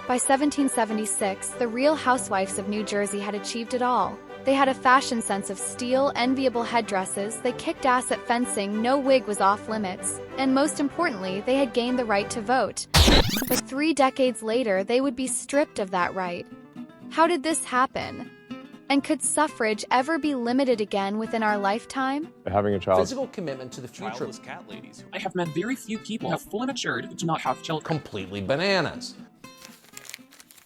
By 1776, the Real Housewives of New Jersey had achieved it all. They had a fashion sense of style, enviable headdresses, they kicked ass at fencing, no wig was off limits, and most importantly, they had gained the right to vote. But 3 decades later, they would be stripped of that right. How did this happen? And could suffrage ever be limited again within our lifetime? Having a child. Physical commitment to the future. Childless cat ladies. I have met very few people who have fully matured who do not have children. Completely bananas.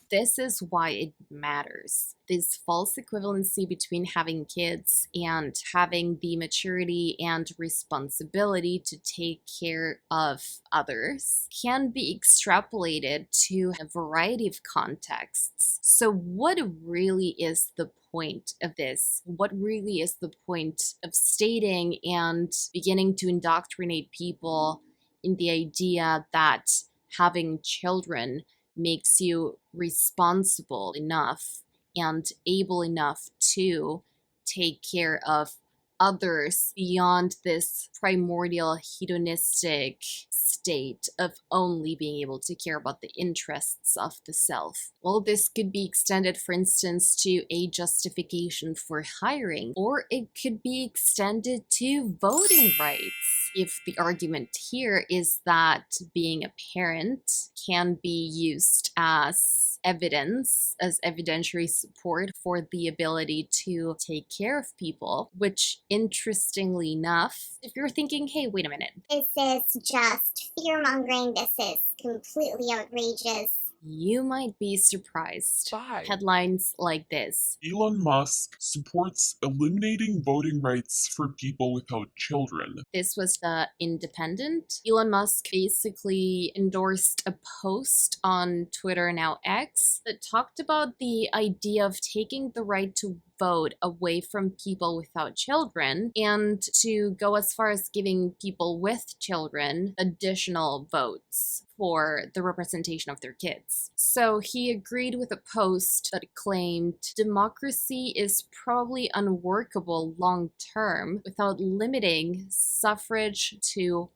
This is why it matters. This false equivalency between having kids and having the maturity and responsibility to take care of others can be extrapolated to a variety of contexts. So what really is the point of this? What really is the point of stating and beginning to indoctrinate people in the idea that having children makes you responsible enough and able enough to take care of others beyond this primordial hedonistic state of only being able to care about the interests of the self? Well, this could be extended, for instance, to a justification for hiring, or it could be extended to voting rights. If the argument here is that being a parent can be used as evidence, as evidentiary support for the ability to take care of people, which interestingly enough, if you're thinking, hey, wait a minute, this is just fear-mongering, this is completely outrageous, you might be surprised. Bye. Headlines like this. Elon Musk supports eliminating voting rights for people without children. This was the Independent. Elon Musk basically endorsed a post on Twitter, now X, that talked about the idea of taking the right to vote away from people without children and to go as far as giving people with children additional votes for the representation of their kids. So he agreed with a post that claimed democracy is probably unworkable long term without limiting suffrage to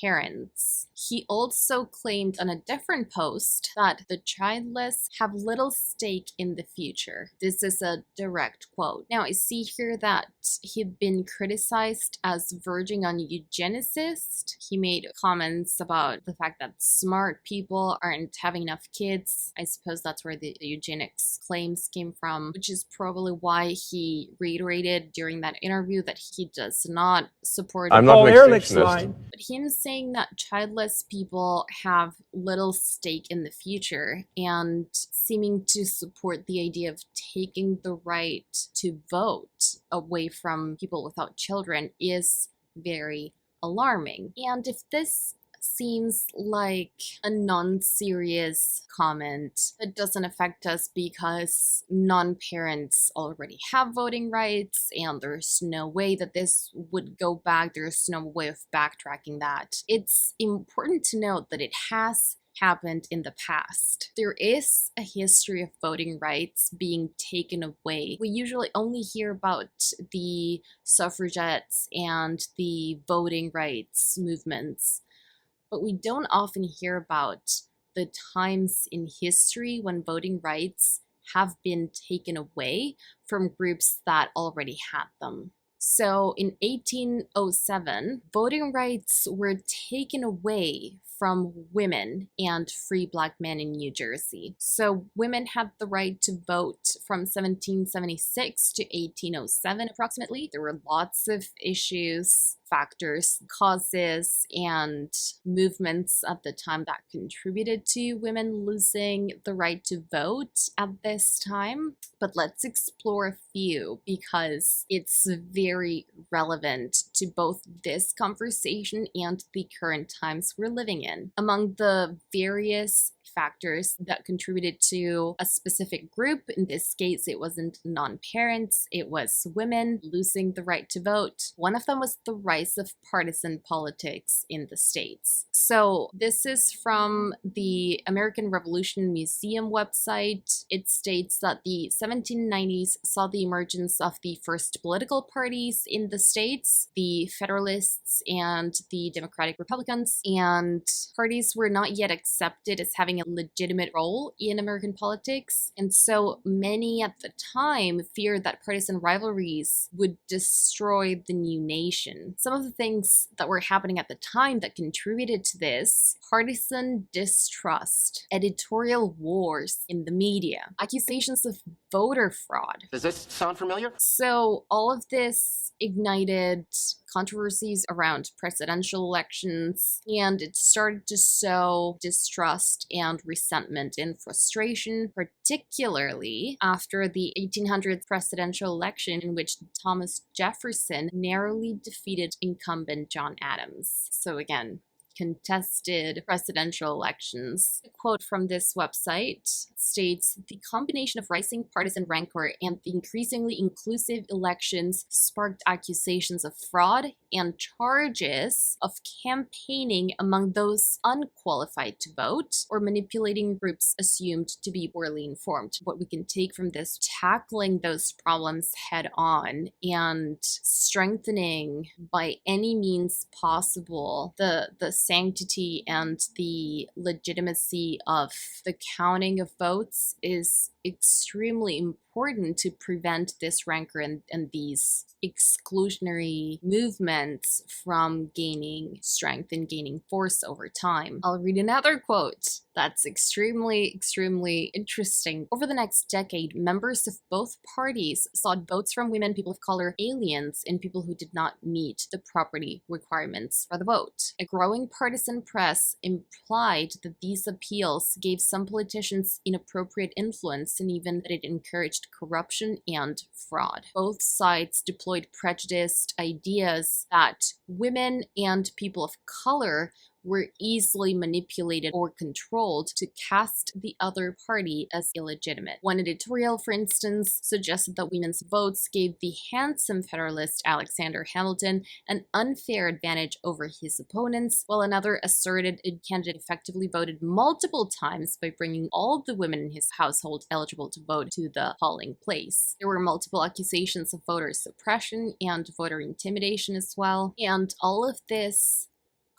parents. He also claimed on a different post that the childless have little stake in the future. This is a direct quote. Now, I see here that he'd been criticized as verging on eugenicist. He made comments about the fact that smart people aren't having enough kids. I suppose that's where the eugenics claims came from, which is probably why he reiterated during that interview that he does not support I'm not an extinctionist. But him saying that childless people have little stake in the future and seeming to support the idea of taking the right to vote away from people without children is very alarming. And if this seems like a non-serious comment that doesn't affect us because non-parents already have voting rights and there's no way that this would go back, there's no way of backtracking that. It's important to note that it has happened in the past. There is a history of voting rights being taken away. We usually only hear about the suffragettes and the voting rights movements, but we don't often hear about the times in history when voting rights have been taken away from groups that already had them. So in 1807, voting rights were taken away from women and free black men in New Jersey. So women had the right to vote from 1776 to 1807 approximately. There were lots of issues, factors, causes, and movements at the time that contributed to women losing the right to vote at this time. But let's explore a few because it's very relevant to both this conversation and the current times we're living in. Among the various factors that contributed to a specific group, in this case it wasn't non-parents, it was women losing the right to vote. One of them was the rise of partisan politics in the States. So this is from the American Revolution Museum website. It states that the 1790s saw the emergence of the first political parties in the States, the Federalists and the Democratic Republicans, and parties were not yet accepted as having a a legitimate role in American politics. And so many at the time feared that partisan rivalries would destroy the new nation. Some of the things that were happening at the time that contributed to this: partisan distrust, editorial wars in the media, accusations of voter fraud. Does this sound familiar? So all of this ignited controversies around presidential elections, and it started to sow distrust and resentment and frustration, particularly after the 1800 presidential election in which Thomas Jefferson narrowly defeated incumbent John Adams. So again, contested presidential elections. A quote from this website states, "The combination of rising partisan rancor and the increasingly inclusive elections sparked accusations of fraud and charges of campaigning among those unqualified to vote or manipulating groups assumed to be poorly informed." What we can take from this: tackling those problems head on and strengthening by any means possible the sanctity and the legitimacy of the counting of votes is extremely important to prevent this rancor and these exclusionary movements from gaining strength and gaining force over time. I'll read another quote that's extremely interesting. "Over the next decade, members of both parties sought votes from women, people of color, aliens, and people who did not meet the property requirements for the vote. A growing partisan press implied that these appeals gave some politicians inappropriate influence and even that it encouraged corruption and fraud. Both sides deployed prejudiced ideas that women and people of color were easily manipulated or controlled to cast the other party as illegitimate. One editorial, for instance, suggested that women's votes gave the handsome Federalist Alexander Hamilton an unfair advantage over his opponents, while another asserted a candidate effectively voted multiple times by bringing all the women in his household eligible to vote to the polling place. There were multiple accusations of voter suppression and voter intimidation as well, and all of this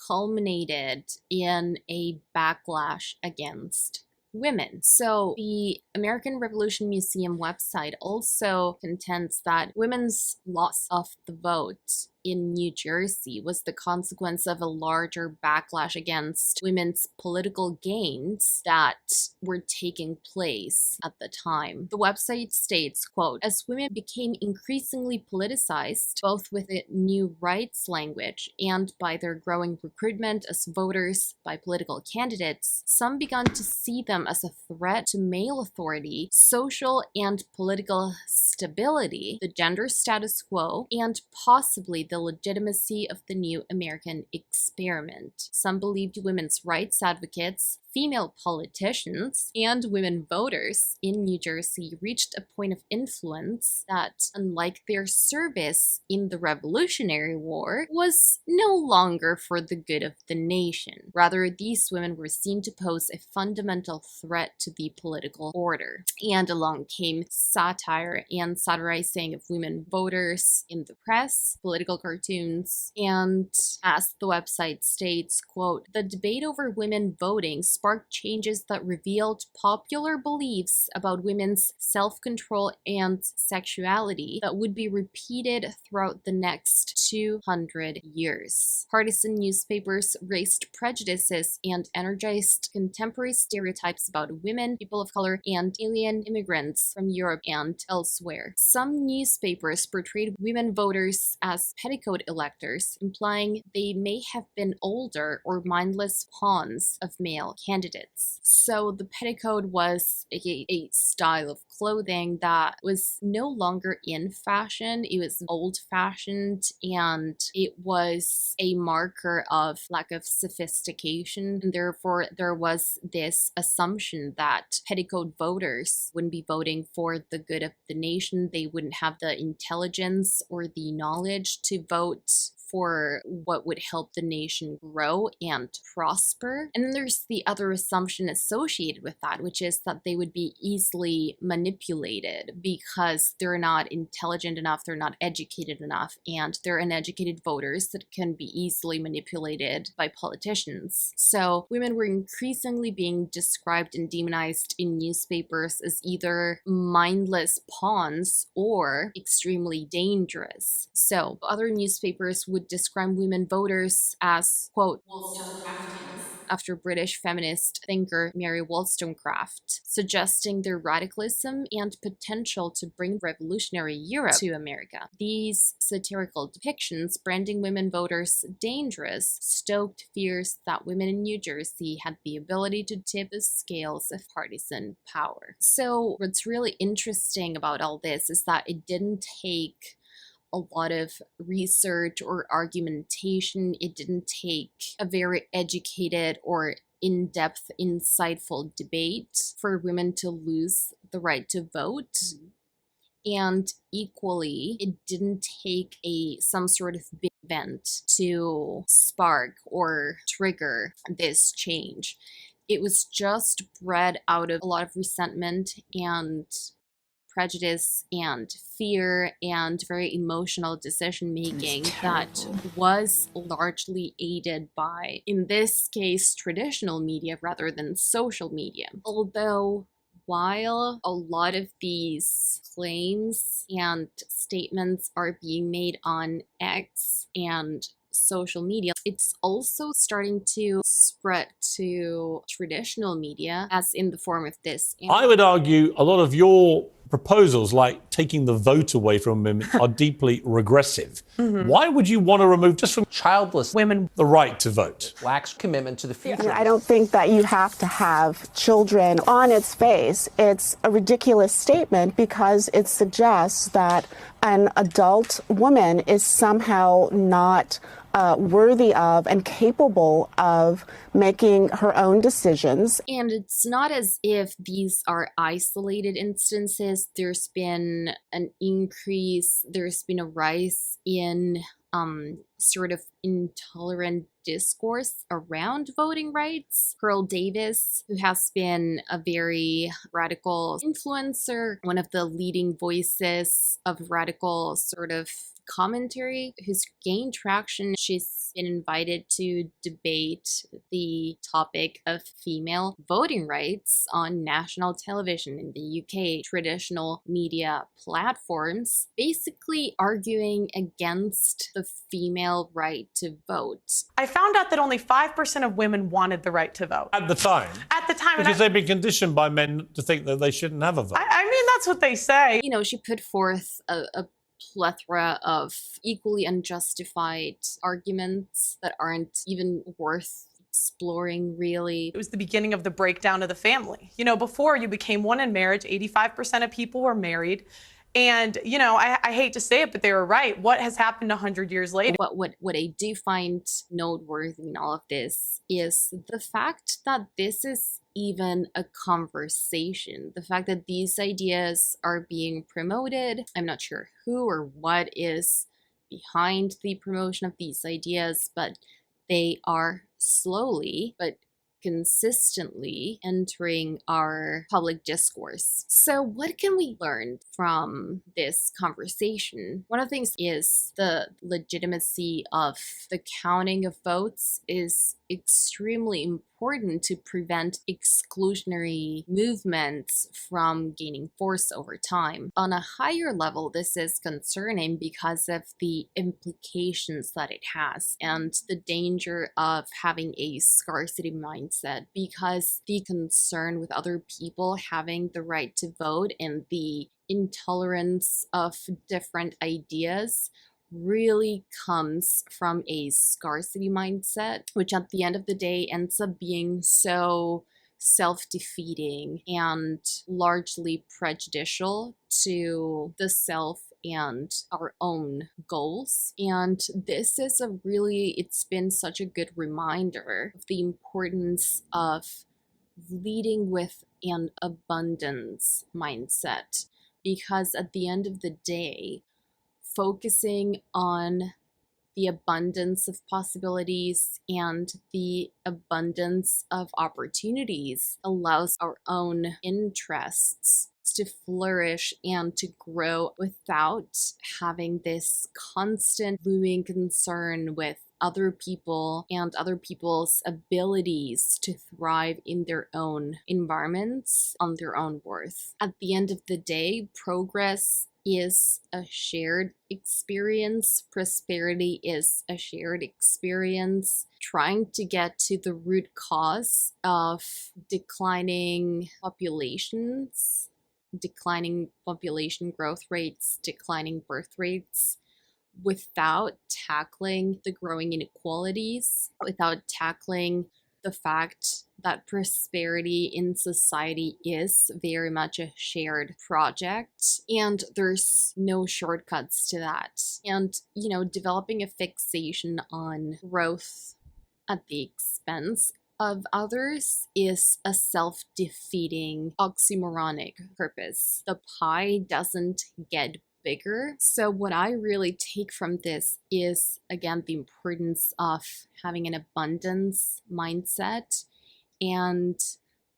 culminated in a backlash against women. So the American Revolution Museum website also contends that women's loss of the vote in New Jersey was the consequence of a larger backlash against women's political gains that were taking place at the time. The website states, quote, "As women became increasingly politicized, both with the new rights language and by their growing recruitment as voters by political candidates, some began to see them as a threat to male authority, social and political stability, the gender status quo, and possibly the legitimacy of the new American experiment. Some believed women's rights advocates, female politicians, and women voters in New Jersey reached a point of influence that, unlike their service in the Revolutionary War, was no longer for the good of the nation. Rather, these women were seen to pose a fundamental threat to the political order." And along came satire and satirizing of women voters in the press, political cartoons, and as the website states, quote, "The debate over women voting sparked changes that revealed popular beliefs about women's self-control and sexuality that would be repeated throughout the next 200 years. Partisan newspapers raised prejudices and energized contemporary stereotypes about women, people of color, and alien immigrants from Europe and elsewhere. Some newspapers portrayed women voters as petticoat electors, implying they may have been older or mindless pawns of male candidates." So the petticoat was a style of clothing that was no longer in fashion. It was old-fashioned, and it was a marker of lack of sophistication, and therefore there was this assumption that petticoat voters wouldn't be voting for the good of the nation. They wouldn't have the intelligence or the knowledge to vote for what would help the nation grow and prosper. And then there's the other assumption associated with that, which is that they would be easily manipulated because they're not intelligent enough, they're not educated enough, and they're uneducated voters that can be easily manipulated by politicians. So women were increasingly being described and demonized in newspapers as either mindless pawns or extremely dangerous. So other newspapers would describe women voters as, quote, Wollstonecraftians, after British feminist thinker Mary Wollstonecraft, suggesting their radicalism and potential to bring revolutionary Europe to America. These satirical depictions, branding women voters dangerous, stoked fears that women in New Jersey had the ability to tip the scales of partisan power. So what's really interesting about all this is that it didn't take a lot of research or argumentation. It didn't take a very educated or in-depth, insightful debate for women to lose the right to vote. And equally, it didn't take some sort of big event to spark or trigger this change. It was just bred out of a lot of resentment and prejudice and fear and very emotional decision making that was largely aided by, in this case, traditional media rather than social media. Although, while a lot of these claims and statements are being made on X and social media, it's also starting to spread to traditional media, as in the form of this. I would argue a lot of your proposals, like taking the vote away from women, are deeply regressive. Why would you want to remove, just from Childless women, the right to vote? lacks commitment to the future. I don't think that you have to have children. On its face, it's a ridiculous statement because it suggests that an adult woman is somehow not worthy of and capable of making her own decisions. And it's not as if these are isolated instances. There's been an increase, there's been a rise in sort of intolerant discourse around voting rights. Pearl Davis, who has been a very radical influencer, one of the leading voices of radical sort of commentary, who's gained traction. She's been invited to debate the topic of female voting rights on national television in the UK, traditional media platforms, basically arguing against the female right to vote. I found out that only 5% of women wanted the right to vote. At the time? At the time. Because they've been conditioned by men to think that they shouldn't have a vote. I mean, that's what they say. You know, she put forth a plethora of equally unjustified arguments that aren't even worth exploring, really. It was the beginning of the breakdown of the family. You know, before you became one in marriage, 85% of people were married. And, you know, I hate to say it, but they were right. What has happened 100 years later? What I do find noteworthy in all of this is the fact that this is even a conversation. The fact that these ideas are being promoted. I'm not sure who or what is behind the promotion of these ideas, but they are slowly but consistently entering our public discourse. So what can we learn from this conversation? One of the things is the legitimacy of the counting of votes is extremely important to prevent exclusionary movements from gaining force over time. On a higher level, this is concerning because of the implications that it has and the danger of having a scarcity mindset, because the concern with other people having the right to vote and the intolerance of different ideas really comes from a scarcity mindset, which at the end of the day ends up being so self-defeating and largely prejudicial to the self and our own goals. And this is it's been such a good reminder of the importance of leading with an abundance mindset, because at the end of the day, focusing on the abundance of possibilities and the abundance of opportunities allows our own interests to flourish and to grow without having this constant looming concern with other people and other people's abilities to thrive in their own environments on their own worth. At the end of the day, progress is a shared experience. Prosperity is a shared experience. Trying to get to the root cause of declining populations, declining population growth rates, declining birth rates, without tackling the growing inequalities, without tackling the fact that prosperity in society is very much a shared project, and there's no shortcuts to that. And, developing a fixation on growth at the expense of others is a self-defeating oxymoronic purpose. The pie doesn't get bigger. So what I really take from this is, again, the importance of having an abundance mindset. And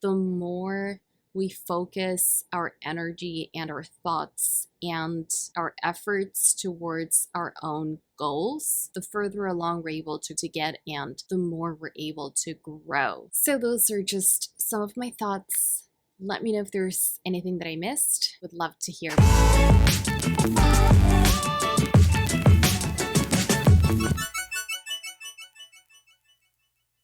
the more we focus our energy and our thoughts and our efforts towards our own goals, the further along we're able to get and the more we're able to grow. So those are just some of my thoughts. Let me know if there's anything that I missed. Would love to hear.